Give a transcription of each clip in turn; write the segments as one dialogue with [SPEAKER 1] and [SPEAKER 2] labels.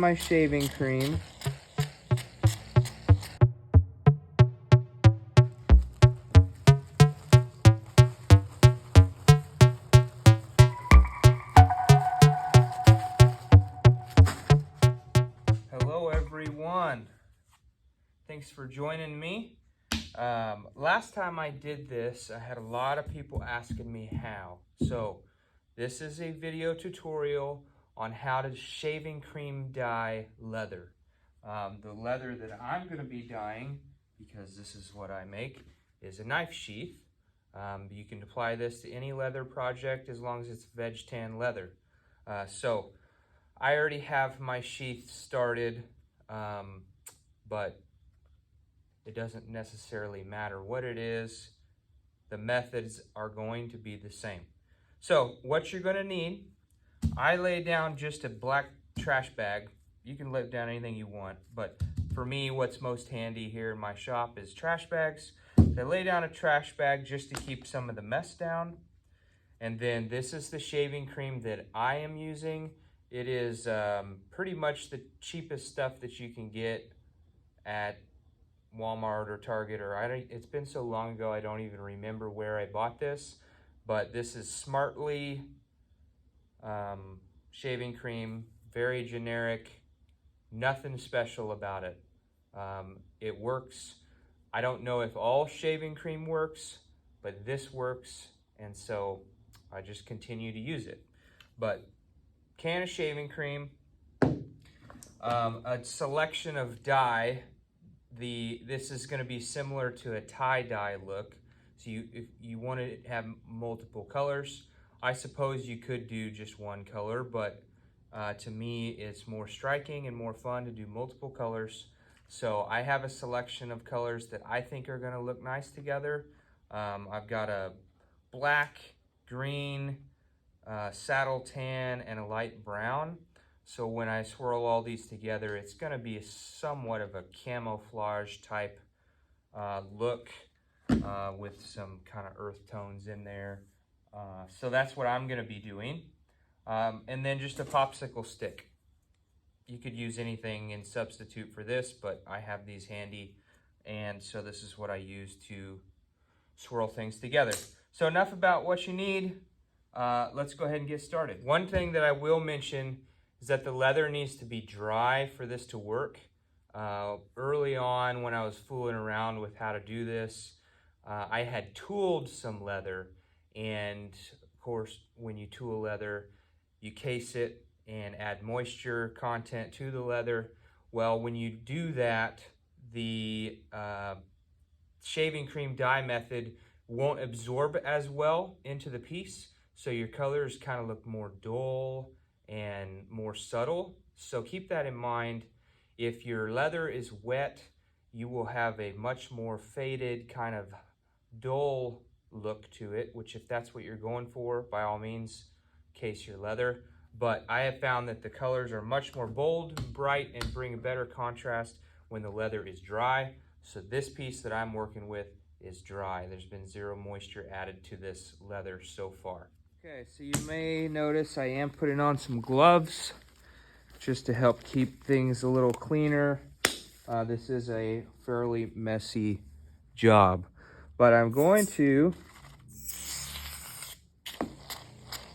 [SPEAKER 1] My shaving cream. Hello everyone. Thanks for joining me. Last time I did this, I had a lot of people asking me how. So this is a video tutorial on how to shaving cream dye leather. The leather that I'm going to be dyeing, because this is what I make, is a knife sheath. You can apply this to any leather project as long as it's veg tan leather. So I already have my sheath started, but it doesn't necessarily matter what it is. The methods are going to be the same. So what you're going to need, I lay down just a black trash bag. You can lay down anything you want, but for me, what's most handy here in my shop is trash bags. So I lay down a trash bag just to keep some of the mess down. And then this is the shaving cream that I am using. It is pretty much the cheapest stuff that you can get at Walmart or Target, or it's been so long ago I don't even remember where I bought this, but this is Smartly shaving cream, very generic, nothing special about it. It works. I don't know if all shaving cream works, but this works, and so I just continue to use it. But can of shaving cream, a selection of dye. This is going to be similar to a tie-dye look. So if you want to have multiple colors, I suppose you could do just one color, but to me it's more striking and more fun to do multiple colors. So I have a selection of colors that I think are going to look nice together. I've got a black, green, saddle tan, and a light brown. So when I swirl all these together, it's going to be somewhat of a camouflage type look with some kind of earth tones in there. So that's what I'm going to be doing. And then just a popsicle stick. You could use anything in substitute for this, but I have these handy. And so this is what I use to swirl things together. So enough about what you need. Let's go ahead and get started. One thing that I will mention is that the leather needs to be dry for this to work. Early on when I was fooling around with how to do this, I had tooled some leather, and of course when you tool leather, you case it and add moisture content to the leather. Well, when you do that, the shaving cream dye method won't absorb as well into the piece, so your colors kind of look more dull and more subtle. So keep that in mind. If your leather is wet, you will have a much more faded, kind of dull look to it, which if that's what you're going for, by all means, case your leather. But I have found that the colors are much more bold, bright, and bring a better contrast when the leather is dry. So this piece that I'm working with is dry. There's been zero moisture added to this leather so far. Okay, so you may notice I am putting on some gloves just to help keep things a little cleaner. This is a fairly messy job, but I'm going to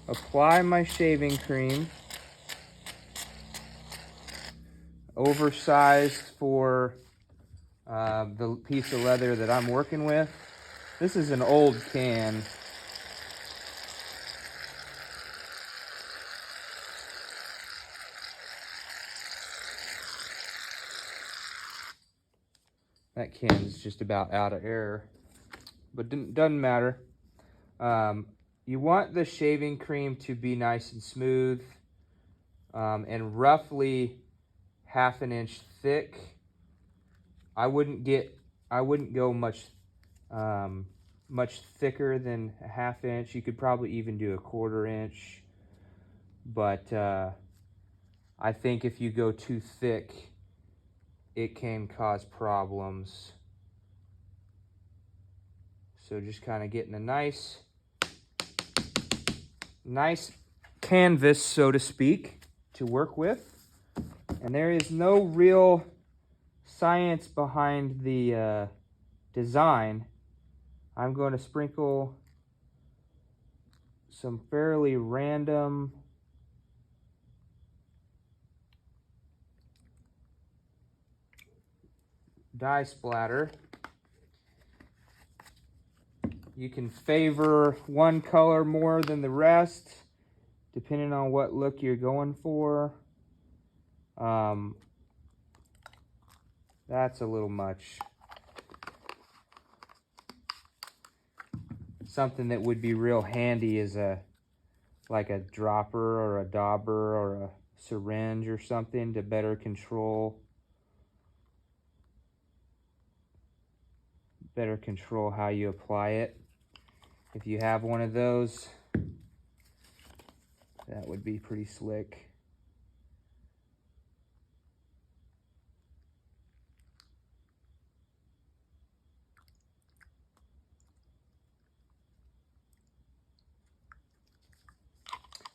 [SPEAKER 1] apply my shaving cream, oversized for the piece of leather that I'm working with. This is an old can. That can's just about out of air, but doesn't matter. You want the shaving cream to be nice and smooth and roughly ½ inch thick. I wouldn't go much thicker than a ½ inch. You could probably even do a ¼ inch, but I think if you go too thick, it can cause problems. So just kind of getting a nice canvas, so to speak, to work with. And there is no real science behind the design. I'm going to sprinkle some fairly random dye splatter. You can favor one color more than the rest, depending on what look you're going for. That's a little much. Something that would be real handy is like a dropper or a dauber or a syringe or something to better control how you apply it. If you have one of those, that would be pretty slick.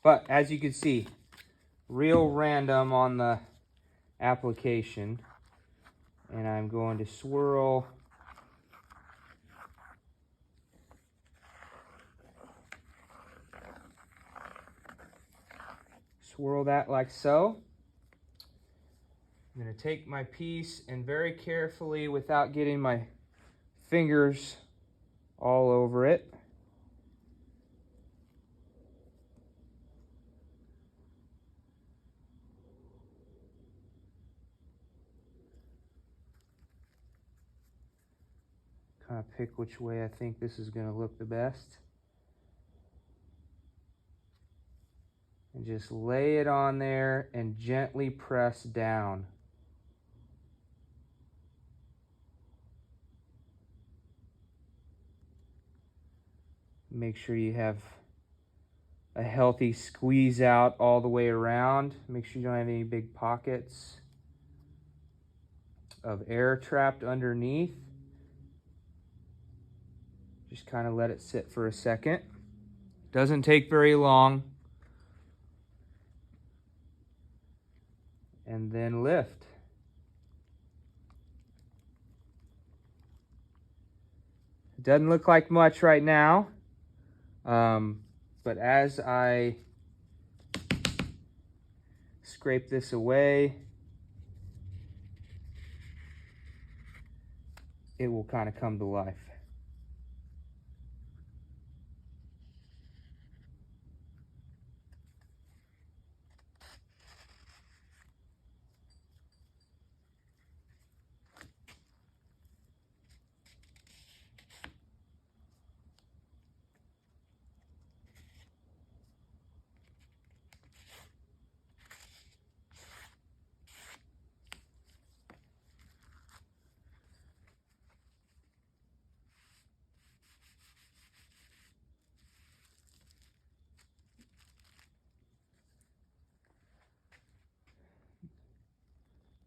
[SPEAKER 1] But as you can see, real random on the application. And I'm going to swirl that like so. I'm going to take my piece and very carefully, without getting my fingers all over it, kind of pick which way I think this is going to look the best. And just lay it on there and gently press down. Make sure you have a healthy squeeze out all the way around. Make sure you don't have any big pockets of air trapped underneath. Just kind of let it sit for a second. Doesn't take very long. And then lift. It doesn't look like much right now, but as I scrape this away, it will kind of come to life.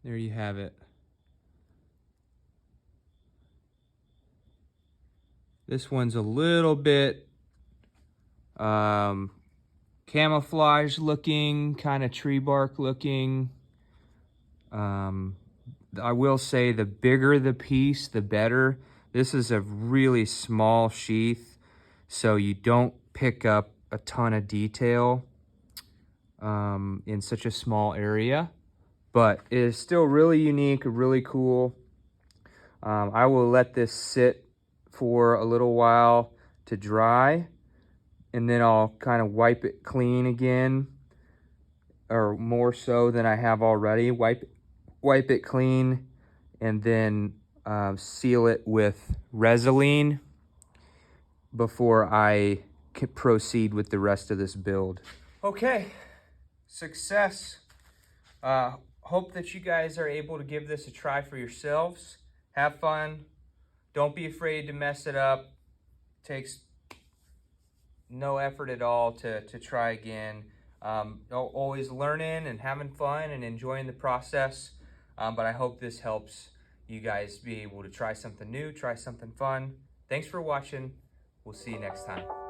[SPEAKER 1] There you have it. This one's a little bit camouflage looking, kind of tree bark looking. I will say the bigger the piece, the better. This is a really small sheath, so you don't pick up a ton of detail in such a small area. But it is still really unique, really cool. I will let this sit for a little while to dry, and then I'll kind of wipe it clean again, or more so than I have already. Wipe it clean, and then seal it with Resolene before I can proceed with the rest of this build. Okay, success. Hope that you guys are able to give this a try for yourselves. Have fun. Don't be afraid to mess it up. It takes no effort at all to try again. Always learning and having fun and enjoying the process. But I hope this helps you guys be able to try something new, try something fun. Thanks for watching. We'll see you next time.